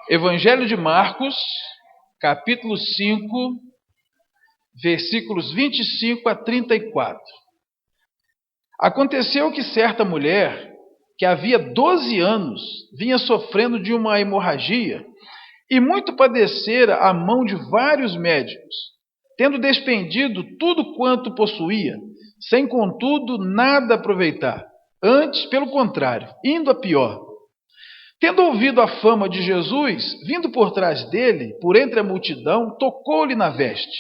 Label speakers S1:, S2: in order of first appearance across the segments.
S1: Evangelho de Marcos, capítulo 5, versículos 25 a 34. Aconteceu que certa mulher, que havia 12 anos, vinha sofrendo de uma hemorragia e muito padecera à mão de vários médicos, tendo despendido tudo quanto possuía, sem contudo nada aproveitar. Antes, pelo contrário, indo a pior. Tendo ouvido a fama de Jesus, vindo por trás dele, por entre a multidão, tocou-lhe na veste.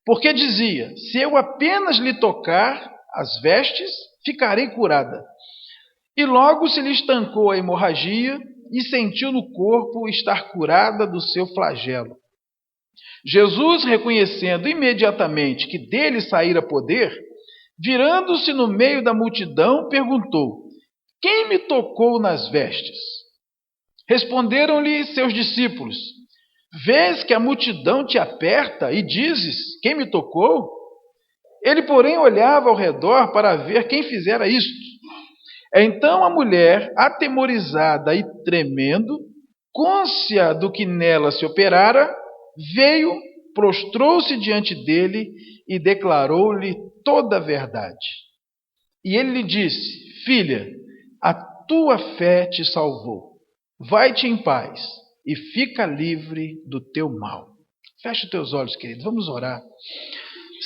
S1: Porque dizia: se eu apenas lhe tocar as vestes, ficarei curada. E logo se lhe estancou a hemorragia e sentiu no corpo estar curada do seu flagelo. Jesus, reconhecendo imediatamente que dele saíra poder, virando-se no meio da multidão, perguntou: quem me tocou nas vestes? Responderam-lhe seus discípulos: vês que a multidão te aperta e dizes: quem me tocou? Ele, porém, olhava ao redor para ver quem fizera isto. Então a mulher, atemorizada e tremendo, cônscia do que nela se operara, veio, prostrou-se diante dele e declarou-lhe toda a verdade. E ele lhe disse: filha, a tua fé te salvou. Vai-te em paz e fica livre do teu mal. Fecha os teus olhos, querido. Vamos orar.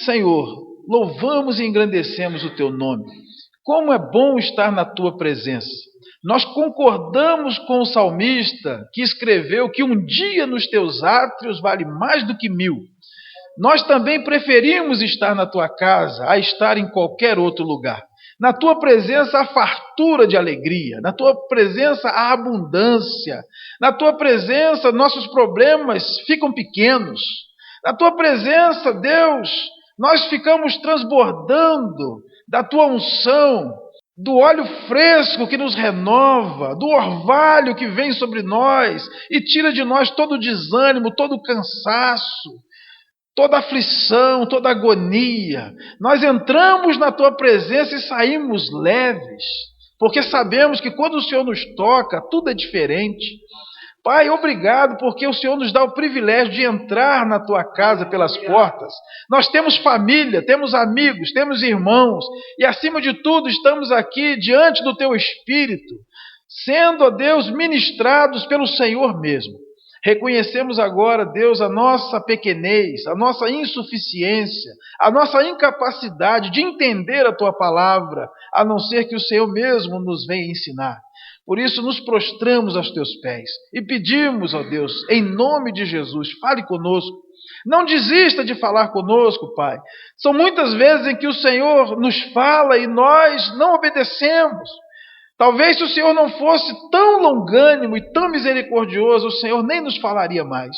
S1: Senhor, louvamos e engrandecemos o teu nome. Como é bom estar na tua presença. Nós concordamos com o salmista que escreveu que um dia nos teus átrios vale mais do que 1000. Nós também preferimos estar na tua casa a estar em qualquer outro lugar. Na tua presença há fartura de alegria, na tua presença há abundância, na tua presença nossos problemas ficam pequenos, na tua presença, Deus, nós ficamos transbordando da tua unção, do óleo fresco que nos renova, do orvalho que vem sobre nós e tira de nós todo o desânimo, todo o cansaço, toda aflição, toda agonia. Nós entramos na tua presença e saímos leves, porque sabemos que quando o Senhor nos toca, tudo é diferente. Pai, obrigado porque o Senhor nos dá o privilégio de entrar na tua casa pelas portas. Nós temos família, temos amigos, temos irmãos e acima de tudo estamos aqui diante do teu Espírito, sendo, ó Deus, ministrados pelo Senhor mesmo. Reconhecemos agora, Deus, a nossa pequenez, a nossa insuficiência, a nossa incapacidade de entender a tua palavra, a não ser que o Senhor mesmo nos venha ensinar. Por isso nos prostramos aos teus pés e pedimos, ó Deus, em nome de Jesus, fale conosco. Não desista de falar conosco, Pai. São muitas vezes em que o Senhor nos fala e nós não obedecemos. Talvez se o Senhor não fosse tão longânimo e tão misericordioso, o Senhor nem nos falaria mais.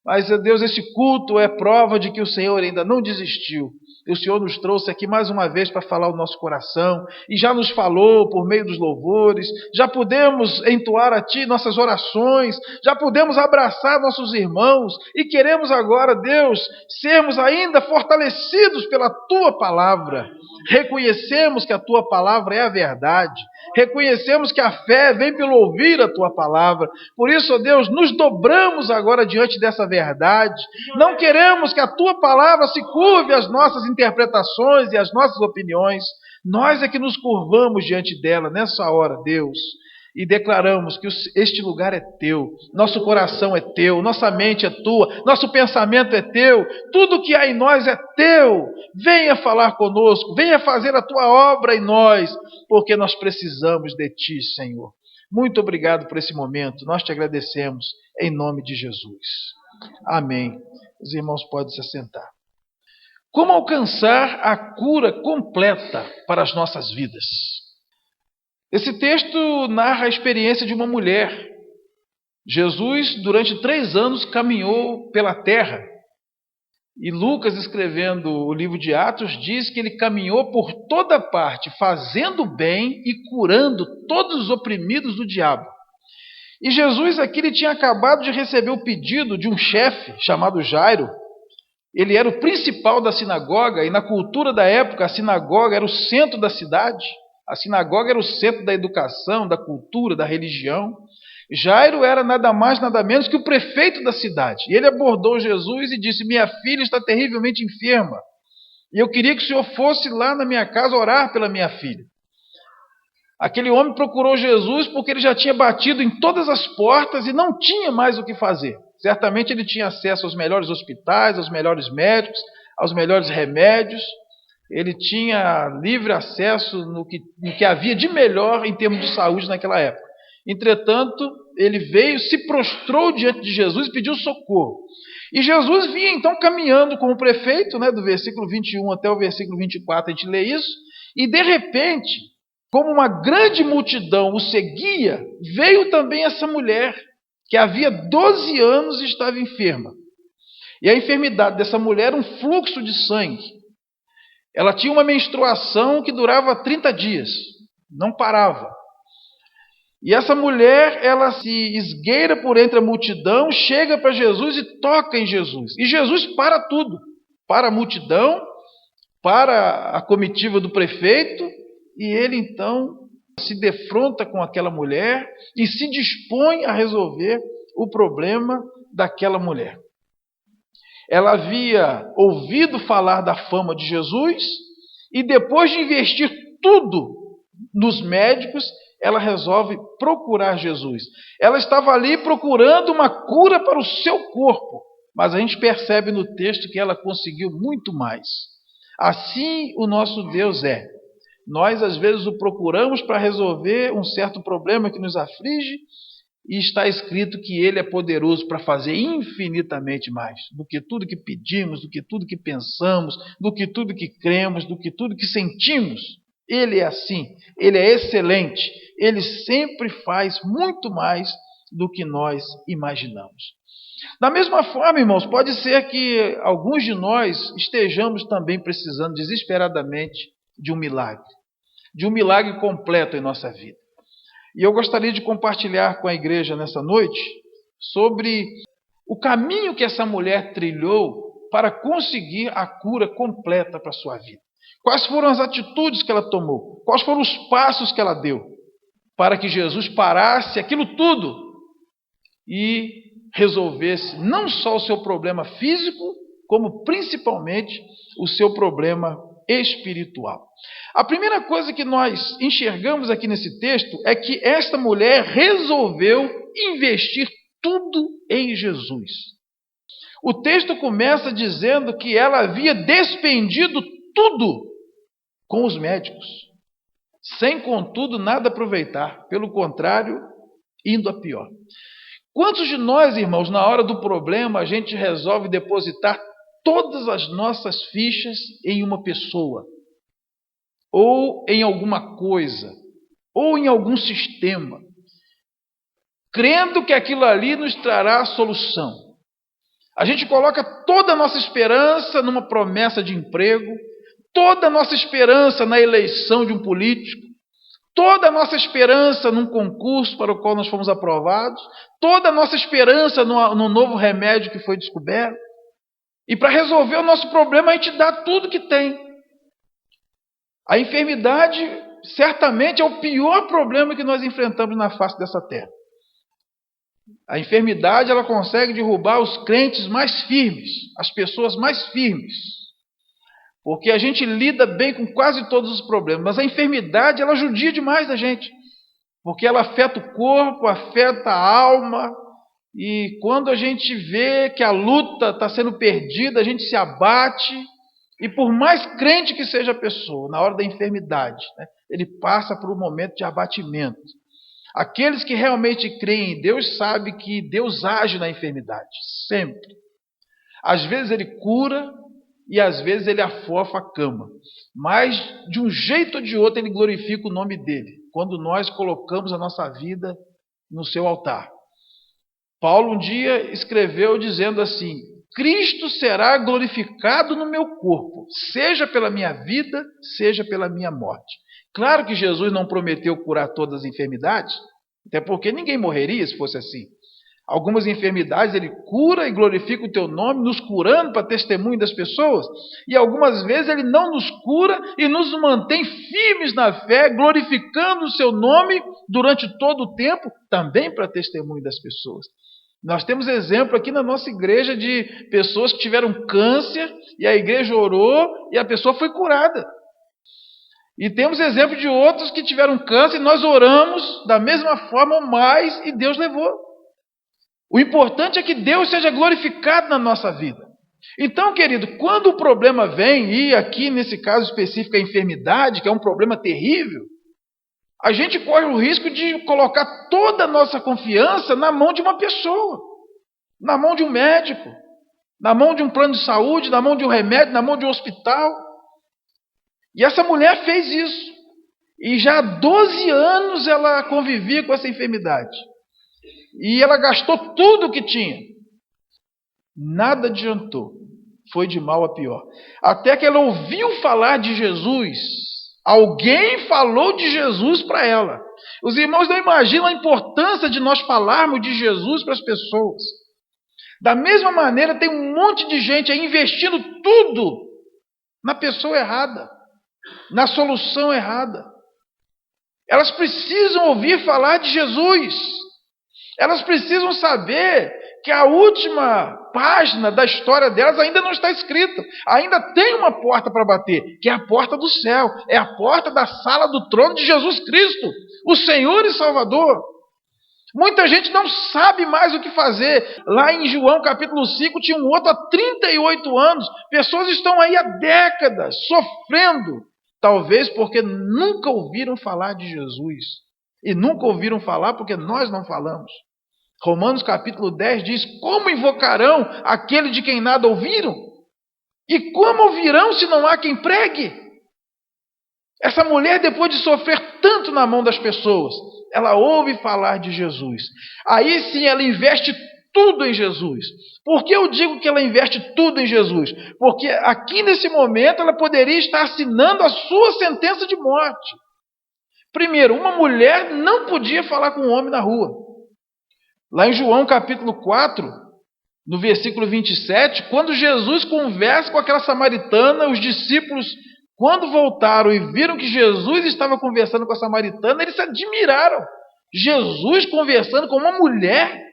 S1: Mas, Deus, esse culto é prova de que o Senhor ainda não desistiu. E o Senhor nos trouxe aqui mais uma vez para falar o nosso coração, e já nos falou por meio dos louvores, já pudemos entoar a Ti nossas orações, já pudemos abraçar nossos irmãos, e queremos agora, Deus, sermos ainda fortalecidos pela Tua palavra. Reconhecemos que a Tua palavra é a verdade, reconhecemos que a fé vem pelo ouvir a Tua palavra. Por isso, ó Deus, nos dobramos agora diante dessa verdade. Não queremos que a Tua palavra se curve às nossas interpretações e às nossas opiniões. Nós é que nos curvamos diante dela nessa hora, Deus, e declaramos que este lugar é Teu, nosso coração é Teu, nossa mente é Tua, nosso pensamento é Teu, tudo que há em nós é Teu. Venha falar conosco, venha fazer a Tua obra em nós, porque nós precisamos de Ti, Senhor. Muito obrigado por esse momento, nós Te agradecemos, em nome de Jesus. Amém. Os irmãos podem se assentar. Como alcançar a cura completa para as nossas vidas? Esse texto narra a experiência de uma mulher. Jesus, durante 3 anos, caminhou pela terra. E Lucas, escrevendo o livro de Atos, diz que ele caminhou por toda parte, fazendo bem e curando todos os oprimidos do diabo. E Jesus aqui ele tinha acabado de receber o pedido de um chefe chamado Jairo. Ele era o principal da sinagoga, e na cultura da época a sinagoga era o centro da cidade. A sinagoga era o centro da educação, da cultura, da religião. Jairo era nada mais, nada menos que o prefeito da cidade. E ele abordou Jesus e disse: minha filha está terrivelmente enferma. E eu queria que o senhor fosse lá na minha casa orar pela minha filha. Aquele homem procurou Jesus porque ele já tinha batido em todas as portas e não tinha mais o que fazer. Certamente ele tinha acesso aos melhores hospitais, aos melhores médicos, aos melhores remédios. Ele tinha livre acesso no que havia de melhor em termos de saúde naquela época. Entretanto, ele veio, se prostrou diante de Jesus e pediu socorro. E Jesus vinha então caminhando com o prefeito, do versículo 21 até o versículo 24, a gente lê isso, e de repente, como uma grande multidão o seguia, veio também essa mulher, que havia 12 anos estava enferma. E a enfermidade dessa mulher era um fluxo de sangue. Ela tinha uma menstruação que durava 30 dias, não parava. E essa mulher, ela se esgueira por entre a multidão, chega para Jesus e toca em Jesus. E Jesus para tudo, para a multidão, para a comitiva do prefeito, e ele então se defronta com aquela mulher e se dispõe a resolver o problema daquela mulher. Ela havia ouvido falar da fama de Jesus e depois de investir tudo nos médicos, ela resolve procurar Jesus. Ela estava ali procurando uma cura para o seu corpo, mas a gente percebe no texto que ela conseguiu muito mais. Assim o nosso Deus é. Nós às vezes o procuramos para resolver um certo problema que nos aflige, e está escrito que Ele é poderoso para fazer infinitamente mais do que tudo que pedimos, do que tudo que pensamos, do que tudo que cremos, do que tudo que sentimos. Ele é assim, Ele é excelente, Ele sempre faz muito mais do que nós imaginamos. Da mesma forma, irmãos, pode ser que alguns de nós estejamos também precisando desesperadamente de um milagre completo em nossa vida. E eu gostaria de compartilhar com a igreja nessa noite sobre o caminho que essa mulher trilhou para conseguir a cura completa para a sua vida. Quais foram as atitudes que ela tomou? Quais foram os passos que ela deu para que Jesus parasse aquilo tudo e resolvesse não só o seu problema físico, como principalmente o seu problema espiritual. A primeira coisa que nós enxergamos aqui nesse texto é que esta mulher resolveu investir tudo em Jesus. O texto começa dizendo que ela havia despendido tudo com os médicos, sem contudo nada aproveitar, pelo contrário, indo a pior. Quantos de nós, irmãos, na hora do problema, a gente resolve depositar todas as nossas fichas em uma pessoa, ou em alguma coisa, ou em algum sistema, crendo que aquilo ali nos trará a solução? A gente coloca toda a nossa esperança numa promessa de emprego, toda a nossa esperança na eleição de um político, toda a nossa esperança num concurso para o qual nós fomos aprovados, toda a nossa esperança no novo remédio que foi descoberto. E para resolver o nosso problema, a gente dá tudo que tem. A enfermidade certamente é o pior problema que nós enfrentamos na face dessa terra. A enfermidade, ela consegue derrubar os crentes mais firmes, as pessoas mais firmes. Porque a gente lida bem com quase todos os problemas, mas a enfermidade, ela judia demais da gente. Porque ela afeta o corpo, afeta a alma, e quando a gente vê que a luta está sendo perdida, a gente se abate, e por mais crente que seja a pessoa, na hora da enfermidade, ele passa por um momento de abatimento. Aqueles que realmente creem em Deus sabem que Deus age na enfermidade, sempre. Às vezes Ele cura e às vezes Ele afofa a cama. Mas de um jeito ou de outro Ele glorifica o nome dEle, quando nós colocamos a nossa vida no seu altar. Paulo um dia escreveu dizendo assim: Cristo será glorificado no meu corpo, seja pela minha vida, seja pela minha morte. Claro que Jesus não prometeu curar todas as enfermidades, até porque ninguém morreria se fosse assim. Algumas enfermidades Ele cura e glorifica o Teu nome, nos curando para testemunho das pessoas. E algumas vezes Ele não nos cura e nos mantém firmes na fé, glorificando o Seu nome durante todo o tempo, também para testemunho das pessoas. Nós temos exemplo aqui na nossa igreja de pessoas que tiveram câncer e a igreja orou e a pessoa foi curada. E temos exemplo de outros que tiveram câncer e nós oramos da mesma forma ou mais e Deus levou. O importante é que Deus seja glorificado na nossa vida. Então, querido, quando o problema vem, e aqui nesse caso específico a enfermidade, que é um problema terrível, a gente corre o risco de colocar toda a nossa confiança na mão de uma pessoa, na mão de um médico, na mão de um plano de saúde, na mão de um remédio, na mão de um hospital. E essa mulher fez isso. E já há 12 anos ela convivia com essa enfermidade. E ela gastou tudo o que tinha. Nada adiantou. Foi de mal a pior. Até que ela ouviu falar de Jesus. Alguém falou de Jesus para ela. Os irmãos não imaginam a importância de nós falarmos de Jesus para as pessoas. Da mesma maneira, tem um monte de gente aí investindo tudo na pessoa errada, na solução errada. Elas precisam ouvir falar de Jesus. Elas precisam saber que a última página da história delas ainda não está escrita. Ainda tem uma porta para bater, que é a porta do céu. É a porta da sala do trono de Jesus Cristo, o Senhor e Salvador. Muita gente não sabe mais o que fazer. Lá em João capítulo 5 tinha um outro há 38 anos. Pessoas estão aí há décadas sofrendo. Talvez porque nunca ouviram falar de Jesus. E nunca ouviram falar porque nós não falamos. Romanos capítulo 10 diz: como invocarão aquele de quem nada ouviram? E como ouvirão se não há quem pregue? Essa mulher, depois de sofrer tanto na mão das pessoas, ela ouve falar de Jesus. Aí sim ela investe tudo em Jesus. Por que eu digo que ela investe tudo em Jesus? Porque aqui nesse momento ela poderia estar assinando a sua sentença de morte. Primeiro, uma mulher não podia falar com um homem na rua. Lá em João capítulo 4, no versículo 27, quando Jesus conversa com aquela samaritana, os discípulos, quando voltaram e viram que Jesus estava conversando com a samaritana, eles se admiraram. Jesus conversando com uma mulher.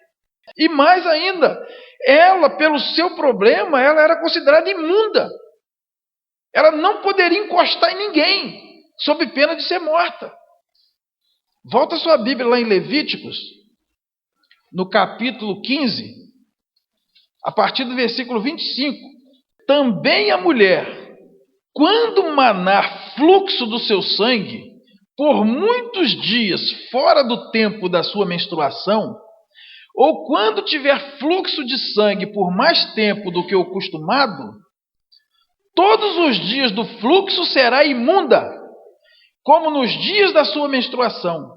S1: E mais ainda, ela, pelo seu problema, ela era considerada imunda. Ela não poderia encostar em ninguém, sob pena de ser morta. Volta a sua Bíblia lá em Levíticos, no capítulo 15, a partir do versículo 25. Também a mulher, quando manar fluxo do seu sangue, por muitos dias fora do tempo da sua menstruação, ou quando tiver fluxo de sangue por mais tempo do que o costumado, todos os dias do fluxo será imunda, como nos dias da sua menstruação.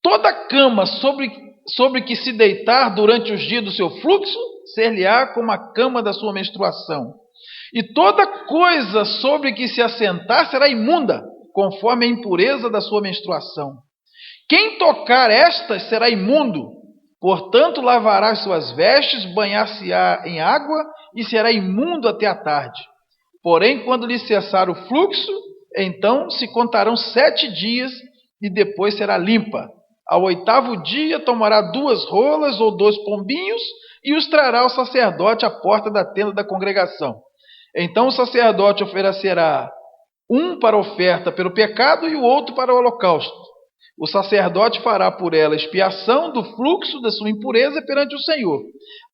S1: Toda cama sobre que se deitar durante os dias do seu fluxo, ser-lhe-á como a cama da sua menstruação. E toda coisa sobre que se assentar será imunda, conforme a impureza da sua menstruação. Quem tocar estas será imundo, portanto lavará as suas vestes, banhar-se-á em água e será imundo até a tarde. Porém, quando lhe cessar o fluxo, então se contarão 7 dias e depois será limpa. Ao 8º dia tomará 2 rolas ou 2 pombinhos e os trará ao sacerdote à porta da tenda da congregação. Então o sacerdote oferecerá um para oferta pelo pecado e o outro para o holocausto. O sacerdote fará por ela expiação do fluxo da sua impureza perante o Senhor.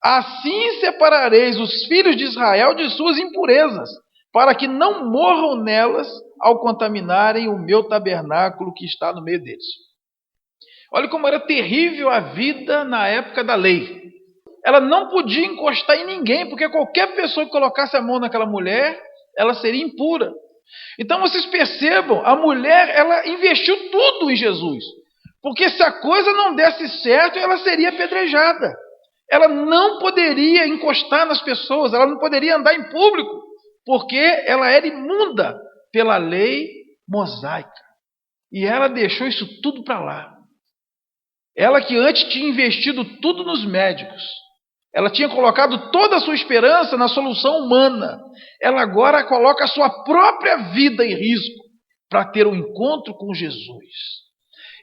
S1: Assim separareis os filhos de Israel de suas impurezas, para que não morram nelas ao contaminarem o meu tabernáculo que está no meio deles. Olha como era terrível a vida na época da lei. Ela não podia encostar em ninguém, porque qualquer pessoa que colocasse a mão naquela mulher, ela seria impura. Então vocês percebam, a mulher, ela investiu tudo em Jesus. Porque se a coisa não desse certo, ela seria apedrejada. Ela não poderia encostar nas pessoas, ela não poderia andar em público, porque ela era imunda pela lei mosaica. E ela deixou isso tudo para lá. Ela que antes tinha investido tudo nos médicos, ela tinha colocado toda a sua esperança na solução humana, ela agora coloca a sua própria vida em risco para ter um encontro com Jesus.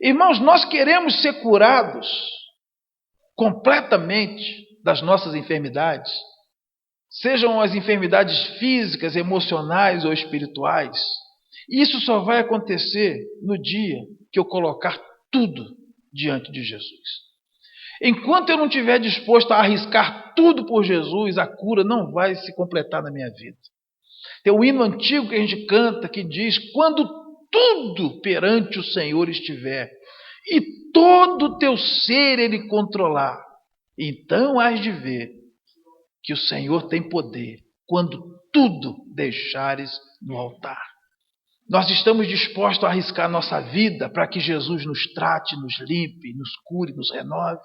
S1: Irmãos, nós queremos ser curados completamente das nossas enfermidades, sejam as enfermidades físicas, emocionais ou espirituais. Isso só vai acontecer no dia que eu colocar tudo diante de Jesus. Enquanto eu não estiver disposto a arriscar tudo por Jesus, a cura não vai se completar na minha vida. Tem um hino antigo que a gente canta que diz: quando tudo perante o Senhor estiver e todo o teu ser Ele controlar, então hás de ver que o Senhor tem poder quando tudo deixares no altar. Nós estamos dispostos a arriscar nossa vida para que Jesus nos trate, nos limpe, nos cure, nos renove.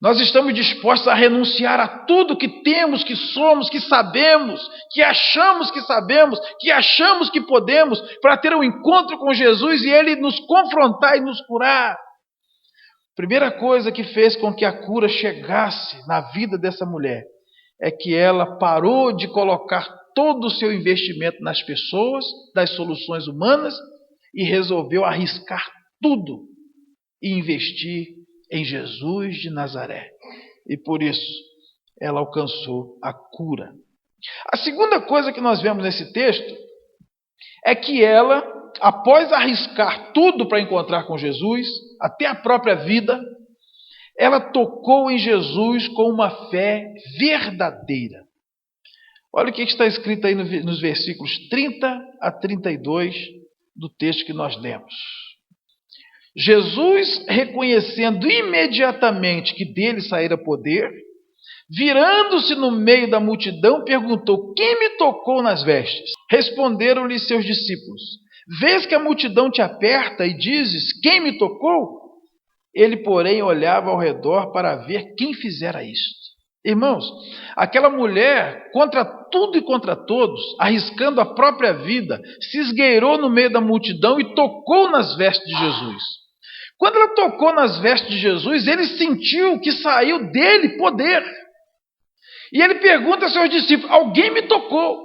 S1: Nós estamos dispostos a renunciar a tudo que temos, que somos, que sabemos, que achamos que sabemos, que achamos que podemos, para ter um encontro com Jesus e Ele nos confrontar e nos curar. A primeira coisa que fez com que a cura chegasse na vida dessa mulher é que ela parou de colocar todo o seu investimento nas pessoas, das soluções humanas, e resolveu arriscar tudo e investir em Jesus de Nazaré. E por isso ela alcançou a cura. A segunda coisa que nós vemos nesse texto é que ela, após arriscar tudo para encontrar com Jesus, até a própria vida, ela tocou em Jesus com uma fé verdadeira. Olha o que está escrito aí nos versículos 30 a 32 do texto que nós lemos. Jesus, reconhecendo imediatamente que dele saíra poder, virando-se no meio da multidão, perguntou: quem me tocou nas vestes? Responderam-lhe seus discípulos: vês que a multidão te aperta e dizes: quem me tocou? Ele, porém, olhava ao redor para ver quem fizera isto. Irmãos, aquela mulher, contra tudo e contra todos, arriscando a própria vida, se esgueirou no meio da multidão e tocou nas vestes de Jesus. Quando ela tocou nas vestes de Jesus, ele sentiu que saiu dele poder. E ele pergunta aos seus discípulos: alguém me tocou?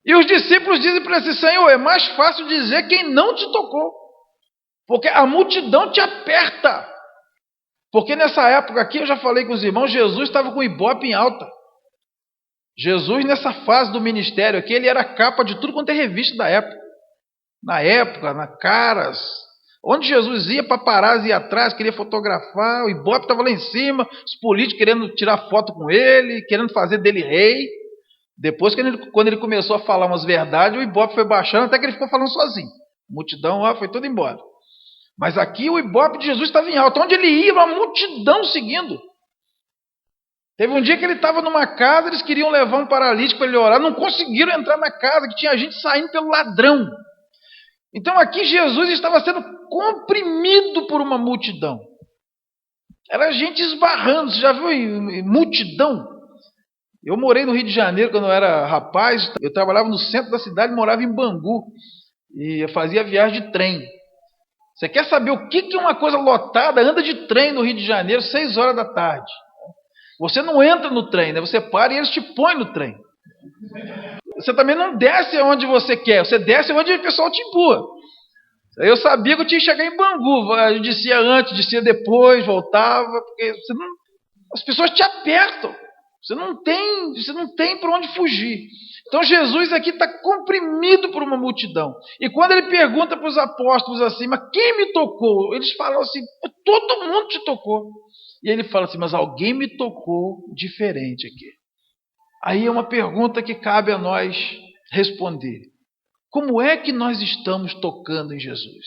S1: E os discípulos dizem para ele: Senhor, é mais fácil dizer quem não te tocou, porque a multidão te aperta. Porque nessa época aqui, eu já falei com os irmãos, Jesus estava com o Ibope em alta. Jesus, nessa fase do ministério aqui, ele era capa de tudo quanto é revista da época. Na época, na Caras, onde Jesus ia, paparazzi ia atrás, queria fotografar, o Ibope estava lá em cima, os políticos querendo tirar foto com ele, querendo fazer dele rei. Depois, quando ele começou a falar umas verdades, o Ibope foi baixando, até que ele ficou falando sozinho. A multidão foi toda embora. Mas aqui o Ibope de Jesus estava em alta. Onde ele ia, uma multidão seguindo. Teve um dia que ele estava numa casa, eles queriam levar um paralítico para ele orar, não conseguiram entrar na casa, que tinha gente saindo pelo ladrão. Então aqui Jesus estava sendo comprimido por uma multidão. Era gente esbarrando. Você já viu multidão? Eu morei no Rio de Janeiro quando eu era rapaz. Eu trabalhava no centro da cidade, morava em Bangu. E eu fazia viagem de trem. Você quer saber o que é uma coisa lotada? Anda de trem no Rio de Janeiro, 6 horas da tarde. Você não entra no trem, né? Você para e eles te põem no trem. Você também não desce onde você quer, você desce onde o pessoal te empurra. Eu sabia que eu tinha que chegar em Bangu. Eu descia antes, descia depois, voltava, porque as pessoas te apertam. Você não tem para onde fugir. Então Jesus aqui está comprimido por uma multidão. E quando ele pergunta para os apóstolos assim: mas quem me tocou? Eles falam assim: todo mundo te tocou. E ele fala assim: mas alguém me tocou diferente aqui. Aí é uma pergunta que cabe a nós responder: como é que nós estamos tocando em Jesus?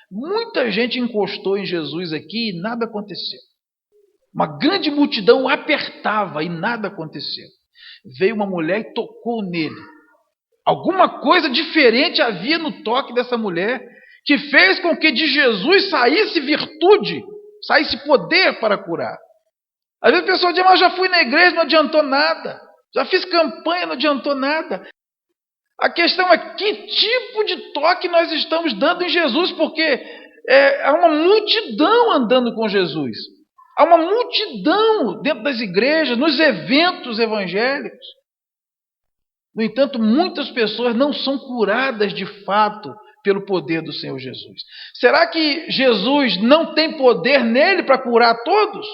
S1: Muita gente encostou em Jesus aqui e nada aconteceu. Uma grande multidão apertava e nada aconteceu. Veio uma mulher e tocou nele. Alguma coisa diferente havia no toque dessa mulher que fez com que de Jesus saísse virtude, saísse poder para curar. Às vezes a pessoa diz: mas já fui na igreja, não adiantou nada. Já fiz campanha, não adiantou nada. A questão é que tipo de toque nós estamos dando em Jesus, porque há uma multidão andando com Jesus. Há uma multidão dentro das igrejas, nos eventos evangélicos. No entanto, muitas pessoas não são curadas de fato pelo poder do Senhor Jesus. Será que Jesus não tem poder nele para curar todos?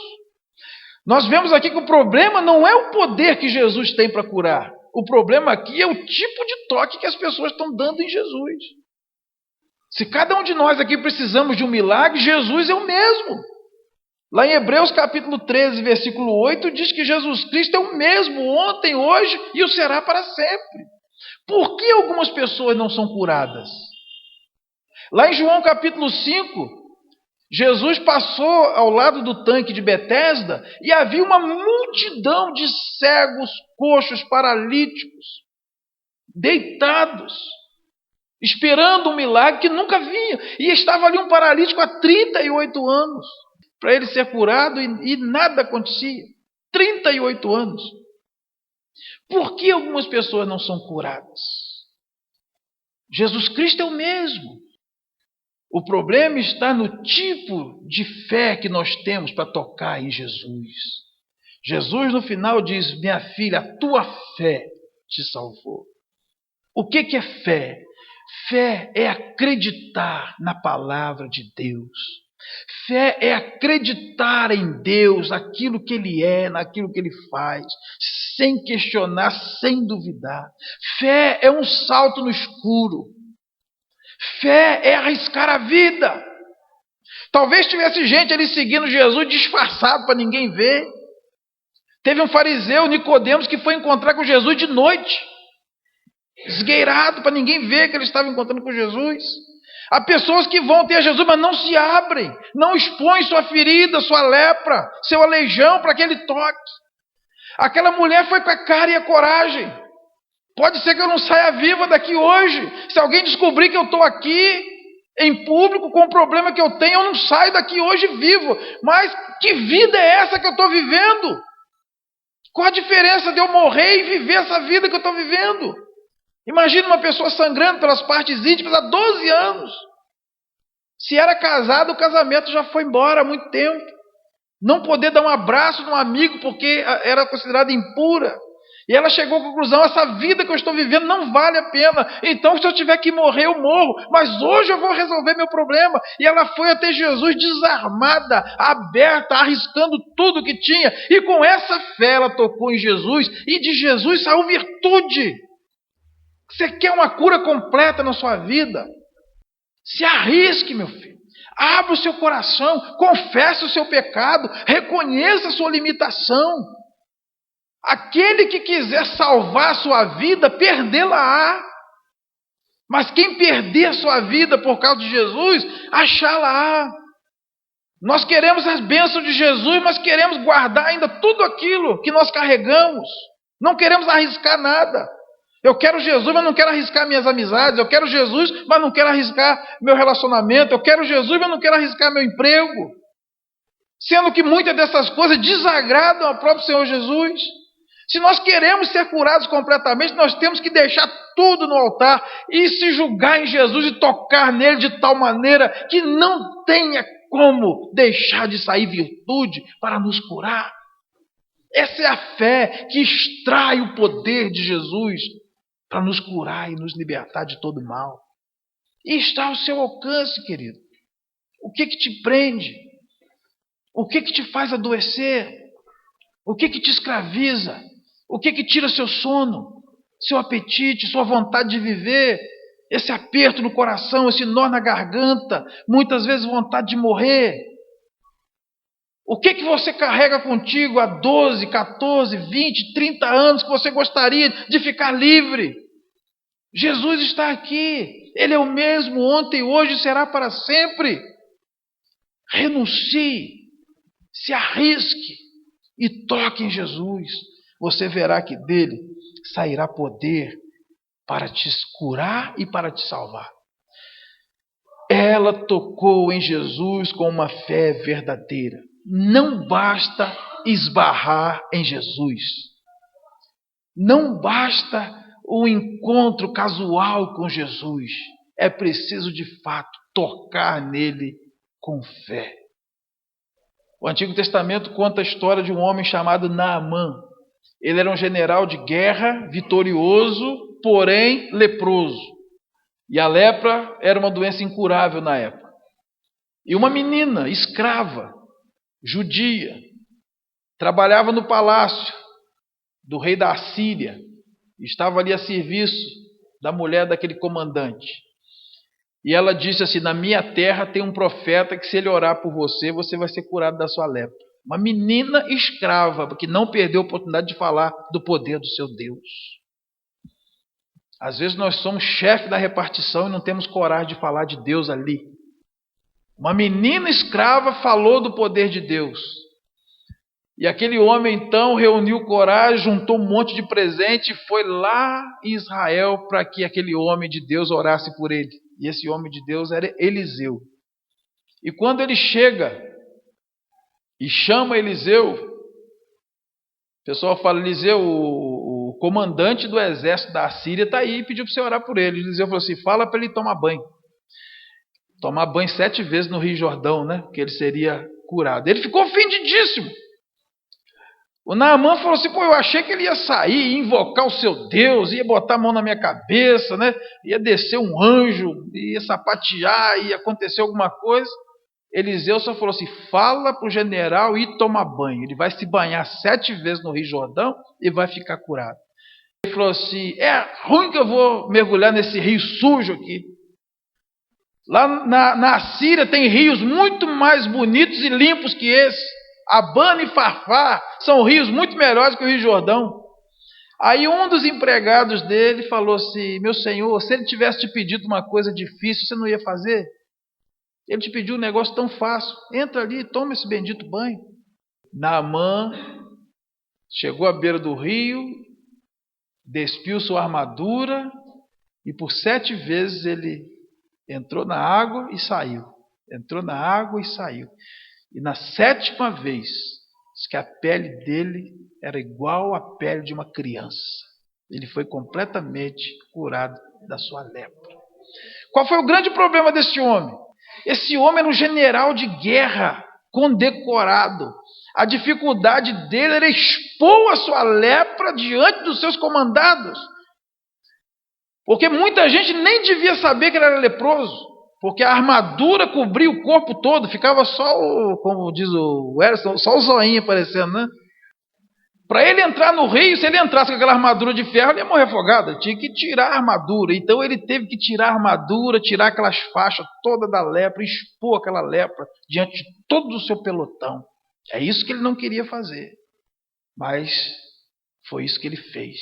S1: Nós vemos aqui que o problema não é o poder que Jesus tem para curar. O problema aqui é o tipo de toque que as pessoas estão dando em Jesus. Se cada um de nós aqui precisamos de um milagre, Jesus é o mesmo. Lá em Hebreus capítulo 13, versículo 8, diz que Jesus Cristo é o mesmo ontem, hoje e o será para sempre. Por que algumas pessoas não são curadas? Lá em João capítulo 5, Jesus passou ao lado do tanque de Betesda e havia uma multidão de cegos, coxos, paralíticos, deitados, esperando um milagre que nunca vinha. E estava ali um paralítico há 38 anos para ele ser curado e nada acontecia. 38 anos. Por que algumas pessoas não são curadas? Jesus Cristo é o mesmo. O problema está no tipo de fé que nós temos para tocar em Jesus. Jesus no final diz: minha filha, a tua fé te salvou. O que é fé? Fé é acreditar na palavra de Deus. Fé é acreditar em Deus, naquilo que Ele é, naquilo que Ele faz, sem questionar, sem duvidar. Fé é um salto no escuro. Fé é arriscar a vida. Talvez tivesse gente ali seguindo Jesus disfarçado para ninguém ver. Teve um fariseu, Nicodemos, que foi encontrar com Jesus de noite, esgueirado para ninguém ver que ele estava encontrando com Jesus. Há pessoas que vão ter Jesus, mas não se abrem, não expõem sua ferida, sua lepra, seu aleijão para que ele toque. Aquela mulher foi com a cara e a coragem. Pode ser que eu não saia viva daqui hoje. Se alguém descobrir que eu estou aqui em público com o problema que eu tenho, eu não saio daqui hoje vivo. Mas que vida é essa que eu estou vivendo? Qual a diferença de eu morrer e viver essa vida que eu estou vivendo? Imagina uma pessoa sangrando pelas partes íntimas há 12 anos. Se era casado, o casamento já foi embora há muito tempo. Não poder dar um abraço num amigo porque era considerada impura. E ela chegou à conclusão: essa vida que eu estou vivendo não vale a pena. Então, se eu tiver que morrer, eu morro. Mas hoje eu vou resolver meu problema. E ela foi até Jesus desarmada, aberta, arriscando tudo que tinha. E com essa fé ela tocou em Jesus. E de Jesus saiu virtude. Você quer uma cura completa na sua vida? Se arrisque, meu filho. Abra o seu coração. Confesse o seu pecado. Reconheça a sua limitação. Aquele que quiser salvar a sua vida, perdê-la-á. Mas quem perder a sua vida por causa de Jesus, achá-la-á. Nós queremos as bênçãos de Jesus, mas queremos guardar ainda tudo aquilo que nós carregamos. Não queremos arriscar nada. Eu quero Jesus, mas não quero arriscar minhas amizades. Eu quero Jesus, mas não quero arriscar meu relacionamento. Eu quero Jesus, mas não quero arriscar meu emprego. Sendo que muitas dessas coisas desagradam ao próprio Senhor Jesus. Se nós queremos ser curados completamente, nós temos que deixar tudo no altar e se julgar em Jesus e tocar nele de tal maneira que não tenha como deixar de sair virtude para nos curar. Essa é a fé que extrai o poder de Jesus para nos curar e nos libertar de todo mal. E está ao seu alcance, querido. O que te prende? O que te faz adoecer? O que te escraviza? O que tira seu sono, seu apetite, sua vontade de viver, esse aperto no coração, esse nó na garganta, muitas vezes vontade de morrer? O que você carrega contigo há 12, 14, 20, 30 anos que você gostaria de ficar livre? Jesus está aqui. Ele é o mesmo ontem, hoje e será para sempre. Renuncie, se arrisque e toque em Jesus. Você verá que dele sairá poder para te curar e para te salvar. Ela tocou em Jesus com uma fé verdadeira. Não basta esbarrar em Jesus. Não basta o encontro casual com Jesus. É preciso, de fato, tocar nele com fé. O Antigo Testamento conta a história de um homem chamado Naamã. Ele era um general de guerra, vitorioso, porém leproso. E a lepra era uma doença incurável na época. E uma menina, escrava, judia, trabalhava no palácio do rei da Assíria. Estava ali a serviço da mulher daquele comandante. E ela disse assim: na minha terra tem um profeta que se ele orar por você, você vai ser curado da sua lepra. Uma menina escrava, que não perdeu a oportunidade de falar do poder do seu Deus. Às vezes nós somos chefe da repartição e não temos coragem de falar de Deus ali. Uma menina escrava falou do poder de Deus. E aquele homem então reuniu coragem, juntou um monte de presente e foi lá em Israel para que aquele homem de Deus orasse por ele. E esse homem de Deus era Eliseu. E quando ele chega e chama Eliseu, o pessoal fala: Eliseu, o comandante do exército da Assíria está aí e pediu para você orar por ele. Eliseu falou assim: fala para ele tomar banho. Tomar banho 7 vezes no Rio Jordão, né? Que ele seria curado. Ele ficou ofendidíssimo. O Naamã falou assim: pô, eu achei que ele ia sair, ia invocar o seu Deus, ia botar a mão na minha cabeça, né? Ia descer um anjo, ia sapatear, ia acontecer alguma coisa. Eliseu só falou assim: fala para o general ir tomar banho. Ele vai se banhar 7 vezes no Rio Jordão e vai ficar curado. Ele falou assim: é ruim que eu vou mergulhar nesse rio sujo aqui. Lá na Assíria tem rios muito mais bonitos e limpos que esse. Abana e Farfar são rios muito melhores que o Rio Jordão. Aí um dos empregados dele falou assim: meu senhor, se ele tivesse te pedido uma coisa difícil, você não ia fazer? Ele te pediu um negócio tão fácil. Entra ali e toma esse bendito banho. Naamã chegou à beira do rio, despiu sua armadura e por 7 vezes ele entrou na água e saiu. Entrou na água e saiu. E na 7ª vez, diz que a pele dele era igual à pele de uma criança. Ele foi completamente curado da sua lepra. Qual foi o grande problema desse homem? Esse homem era um general de guerra, condecorado. A dificuldade dele era expor a sua lepra diante dos seus comandados. Porque muita gente nem devia saber que ele era leproso. Porque a armadura cobria o corpo todo, ficava só, como diz o Erson, só o zoinho aparecendo, né? Para ele entrar no rio, se ele entrasse com aquela armadura de ferro, ele ia morrer afogado. Ele tinha que tirar a armadura. Então ele teve que tirar a armadura, tirar aquelas faixas todas da lepra, expor aquela lepra diante de todo o seu pelotão. É isso que ele não queria fazer. Mas foi isso que ele fez.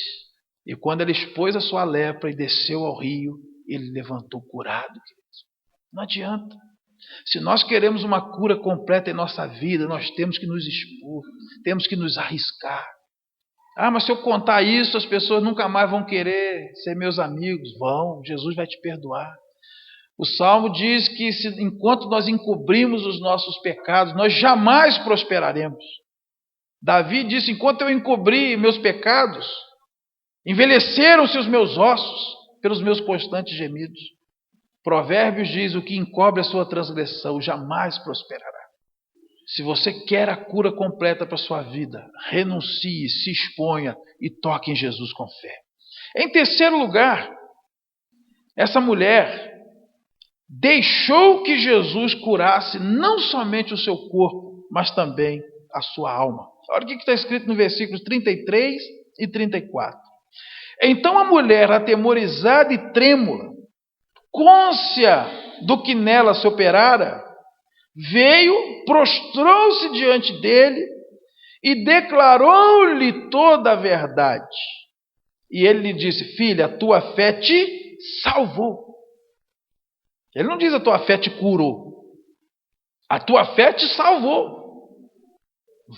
S1: E quando ele expôs a sua lepra e desceu ao rio, ele levantou curado. Não adianta. Se nós queremos uma cura completa em nossa vida, nós temos que nos expor, temos que nos arriscar. Ah, mas se eu contar isso, as pessoas nunca mais vão querer ser meus amigos. Vão, Jesus vai te perdoar. O Salmo diz que enquanto nós encobrimos os nossos pecados, nós jamais prosperaremos. Davi disse: enquanto eu encobri meus pecados, envelheceram-se os meus ossos pelos meus constantes gemidos. Provérbios diz: o que encobre a sua transgressão jamais prosperará. Se você quer a cura completa para a sua vida, renuncie, se exponha e toque em Jesus com fé. Em terceiro lugar, essa mulher deixou que Jesus curasse não somente o seu corpo, mas também a sua alma. Olha o que está escrito no versículos 33 e 34. Então a mulher, atemorizada e trêmula, cônscia do que nela se operara, veio, prostrou-se diante dele e declarou-lhe toda a verdade. E ele lhe disse: filha, a tua fé te salvou. Ele não diz a tua fé te curou. A tua fé te salvou.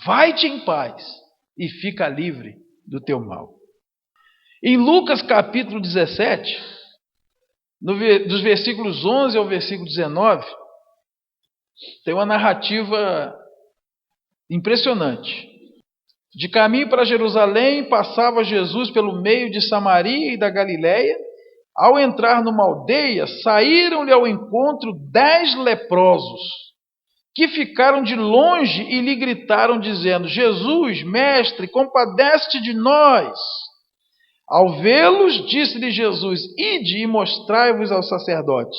S1: Vai-te em paz e fica livre do teu mal. Em Lucas capítulo 17, dos versículos 11 ao versículo 19, tem uma narrativa impressionante. De caminho para Jerusalém, passava Jesus pelo meio de Samaria e da Galiléia, Ao entrar numa aldeia, saíram-lhe ao encontro 10 leprosos, que ficaram de longe e lhe gritaram, dizendo: Jesus, mestre, compadece-te de nós. Ao vê-los, disse-lhe Jesus: Ide e mostrai-vos aos sacerdotes.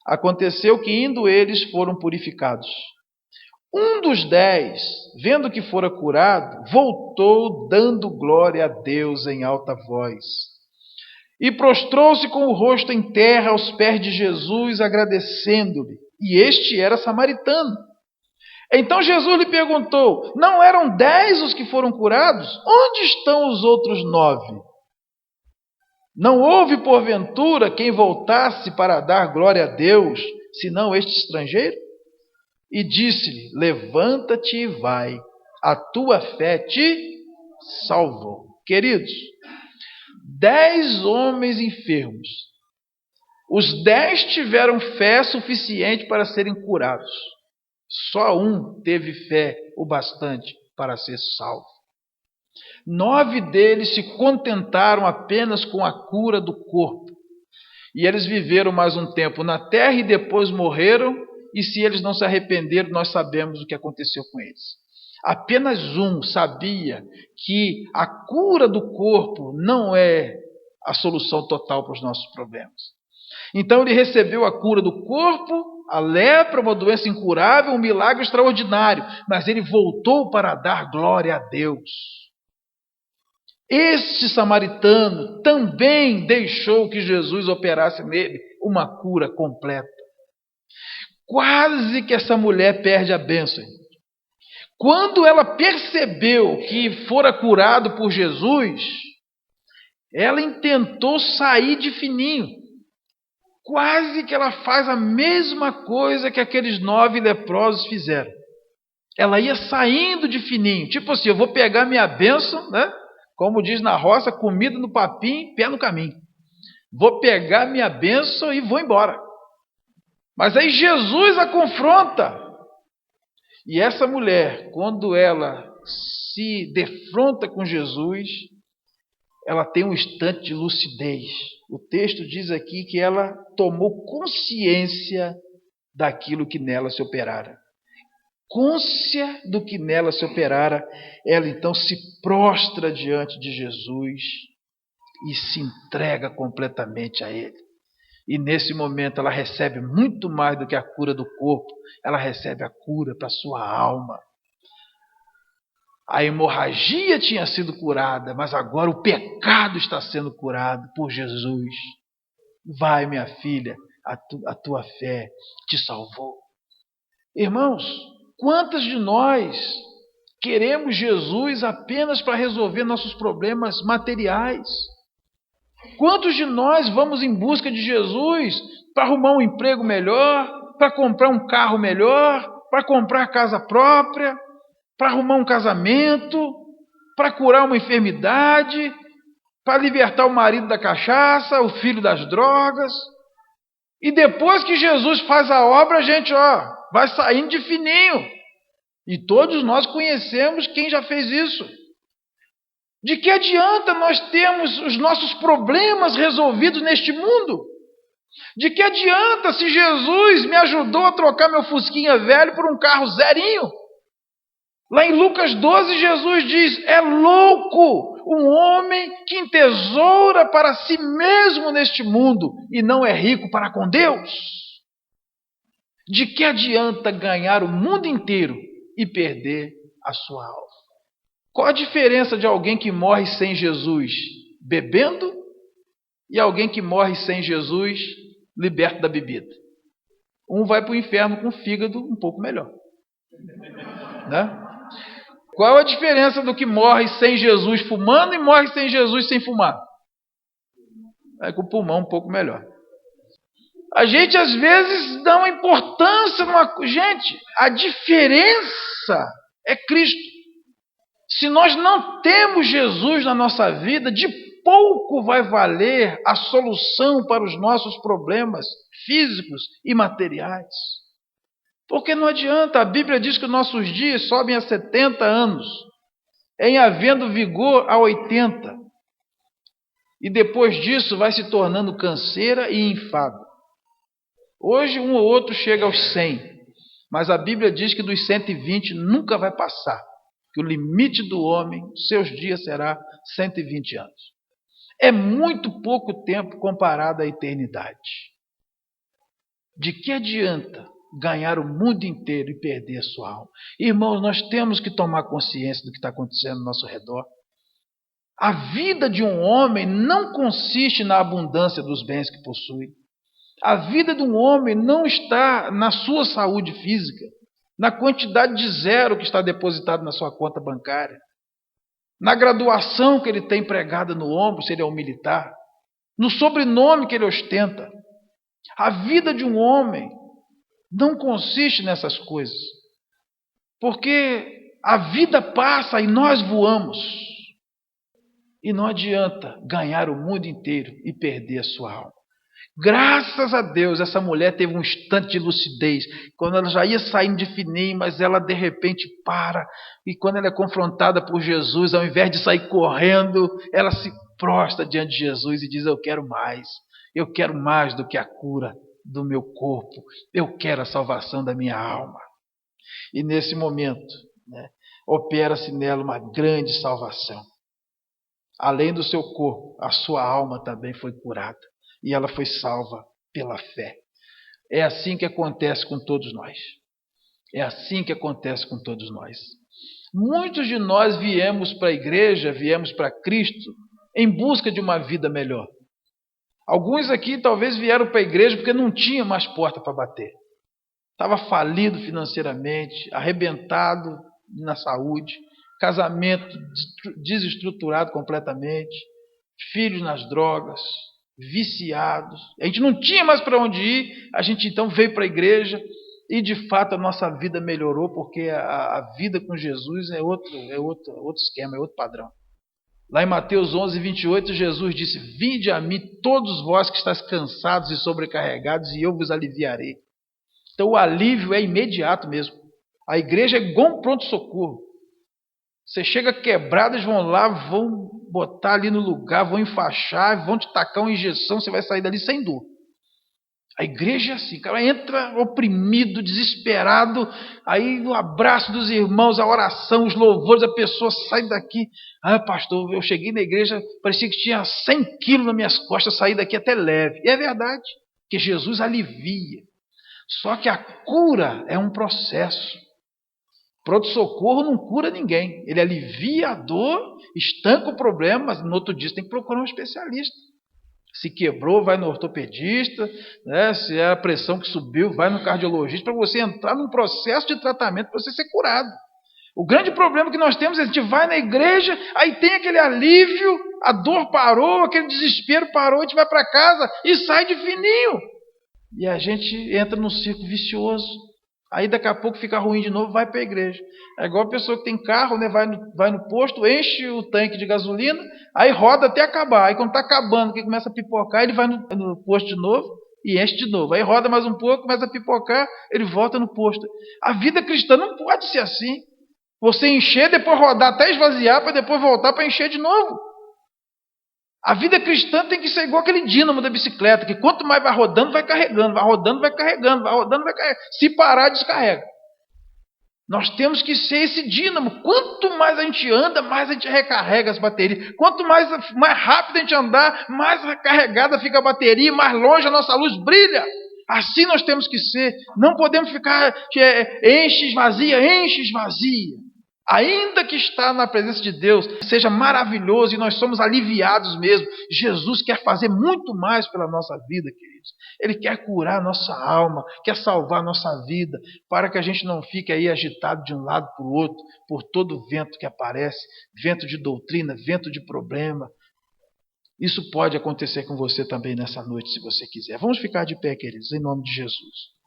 S1: Aconteceu que, indo eles, foram purificados. Um dos 10, vendo que fora curado, voltou, dando glória a Deus em alta voz. E prostrou-se com o rosto em terra aos pés de Jesus, agradecendo-lhe. E este era samaritano. Então Jesus lhe perguntou: Não eram 10 os que foram curados? Onde estão os outros 9? Não houve, porventura, quem voltasse para dar glória a Deus, senão este estrangeiro? E disse-lhe: Levanta-te e vai, a tua fé te salvou. Queridos, 10 homens enfermos. Os 10 tiveram fé suficiente para serem curados. Só um teve fé o bastante para ser salvo. 9 deles se contentaram apenas com a cura do corpo. E eles viveram mais um tempo na terra e depois morreram. E se eles não se arrependeram, nós sabemos o que aconteceu com eles. Apenas um sabia que a cura do corpo não é a solução total para os nossos problemas. Então ele recebeu a cura do corpo, a lepra, uma doença incurável, um milagre extraordinário, mas ele voltou para dar glória a Deus. Este samaritano também deixou que Jesus operasse nele uma cura completa. Quase que essa mulher perde a bênção. Quando ela percebeu que fora curado por Jesus, ela intentou sair de fininho. Quase que ela faz a mesma coisa que aqueles 9 leprosos fizeram. Ela ia saindo de fininho, tipo assim, eu vou pegar minha bênção, né? Como diz na roça, comida no papinho, pé no caminho. Vou pegar minha bênção e vou embora. Mas aí Jesus a confronta. E essa mulher, quando ela se defronta com Jesus, ela tem um instante de lucidez. O texto diz aqui que ela tomou consciência daquilo que nela se operara. Côncia do que nela se operara, ela então se prostra diante de Jesus e se entrega completamente a Ele. E nesse momento ela recebe muito mais do que a cura do corpo, ela recebe a cura para a sua alma. A hemorragia tinha sido curada, mas agora o pecado está sendo curado por Jesus. Vai, minha filha, a tua fé te salvou. Irmãos, quantas de nós queremos Jesus apenas para resolver nossos problemas materiais? Quantos de nós vamos em busca de Jesus para arrumar um emprego melhor, para comprar um carro melhor, para comprar casa própria, para arrumar um casamento, para curar uma enfermidade, para libertar o marido da cachaça, o filho das drogas? E depois que Jesus faz a obra, a gente vai saindo de fininho. E todos nós conhecemos quem já fez isso. De que adianta nós termos os nossos problemas resolvidos neste mundo? De que adianta se Jesus me ajudou a trocar meu fusquinha velho por um carro zerinho? Lá em Lucas 12, Jesus diz: é louco um homem que entesoura para si mesmo neste mundo e não é rico para com Deus. De que adianta ganhar o mundo inteiro e perder a sua alma? Qual a diferença de alguém que morre sem Jesus bebendo e alguém que morre sem Jesus liberto da bebida? Um vai para o inferno com o fígado um pouco melhor, né? Qual a diferença do que morre sem Jesus fumando e morre sem Jesus sem fumar? É com o pulmão um pouco melhor. A gente às vezes dá uma importância numa... Gente, a diferença é Cristo. Se nós não temos Jesus na nossa vida, de pouco vai valer a solução para os nossos problemas físicos e materiais. Porque não adianta, a Bíblia diz que nossos dias sobem a 70 anos, em havendo vigor a 80. E depois disso vai se tornando canseira e enfado. Hoje um ou outro chega aos 100, mas a Bíblia diz que dos 120 nunca vai passar, que o limite do homem, seus dias será 120 anos. É muito pouco tempo comparado à eternidade. De que adianta ganhar o mundo inteiro e perder a sua alma? Irmãos, nós temos que tomar consciência do que está acontecendo ao nosso redor. A vida de um homem não consiste na abundância dos bens que possui. A vida de um homem não está na sua saúde física, na quantidade de zero que está depositado na sua conta bancária, na graduação que ele tem pregada no ombro, se ele é um militar, no sobrenome que ele ostenta. A vida de um homem não consiste nessas coisas, porque a vida passa e nós voamos. E não adianta ganhar o mundo inteiro e perder a sua alma. Graças a Deus, essa mulher teve um instante de lucidez, quando ela já ia saindo de fininho, mas ela de repente para, e quando ela é confrontada por Jesus, ao invés de sair correndo, ela se prostra diante de Jesus e diz: eu quero mais do que a cura do meu corpo, eu quero a salvação da minha alma. E nesse momento, opera-se nela uma grande salvação. Além do seu corpo, a sua alma também foi curada. E ela foi salva pela fé. É assim que acontece com todos nós. É assim que acontece com todos nós. Muitos de nós viemos para a igreja, viemos para Cristo, em busca de uma vida melhor. Alguns aqui talvez vieram para a igreja porque não tinha mais porta para bater. Estava falido financeiramente, arrebentado na saúde, casamento desestruturado completamente, filhos nas drogas, viciados. A gente não tinha mais para onde ir, a gente então veio para a igreja e de fato a nossa vida melhorou, porque a vida com Jesus é outro esquema, é outro padrão. Lá em Mateus 11, 28, Jesus disse: vinde a mim todos vós que estáis cansados e sobrecarregados, e eu vos aliviarei. Então o alívio é imediato mesmo. A igreja é igual um pronto-socorro. Você chega quebrado, eles vão lá, vão botar ali no lugar, vão enfaixar, vão te tacar uma injeção, você vai sair dali sem dor. A igreja é assim, o cara entra oprimido, desesperado, aí o abraço dos irmãos, a oração, os louvores, a pessoa sai daqui. Ah, pastor, eu cheguei na igreja, parecia que tinha 100 quilos nas minhas costas, saí daqui até leve. E é verdade, que Jesus alivia. Só que a cura é um processo. Pronto-socorro não cura ninguém. Ele alivia a dor, estanca o problema, mas no outro dia você tem que procurar um especialista. Se quebrou, vai no ortopedista, se é a pressão que subiu, vai no cardiologista, para você entrar num processo de tratamento para você ser curado. O grande problema que nós temos é que a gente vai na igreja, aí tem aquele alívio, a dor parou, aquele desespero parou, a gente vai para casa e sai de fininho. E a gente entra num ciclo vicioso. Aí daqui a pouco fica ruim de novo, vai para a igreja. É igual a pessoa que tem carro, vai no posto, enche o tanque de gasolina, aí roda até acabar. Aí quando está acabando, que começa a pipocar, ele vai no posto de novo e enche de novo. Aí roda mais um pouco, começa a pipocar, ele volta no posto. A vida cristã não pode ser assim. Você encher, depois rodar até esvaziar, para depois voltar para encher de novo. A vida cristã tem que ser igual aquele dínamo da bicicleta, que quanto mais vai rodando, vai carregando, vai rodando, vai carregando, vai rodando, vai carregando. Se parar, descarrega. Nós temos que ser esse dínamo. Quanto mais a gente anda, mais a gente recarrega as baterias. Quanto mais rápido a gente andar, mais recarregada fica a bateria, mais longe a nossa luz brilha. Assim nós temos que ser. Não podemos ficar enche, esvazia. Ainda que estar na presença de Deus seja maravilhoso e nós somos aliviados mesmo, Jesus quer fazer muito mais pela nossa vida, queridos. Ele quer curar a nossa alma, quer salvar a nossa vida, para que a gente não fique aí agitado de um lado para o outro, por todo vento que aparece, vento de doutrina, vento de problema. Isso pode acontecer com você também nessa noite, se você quiser. Vamos ficar de pé, queridos, em nome de Jesus.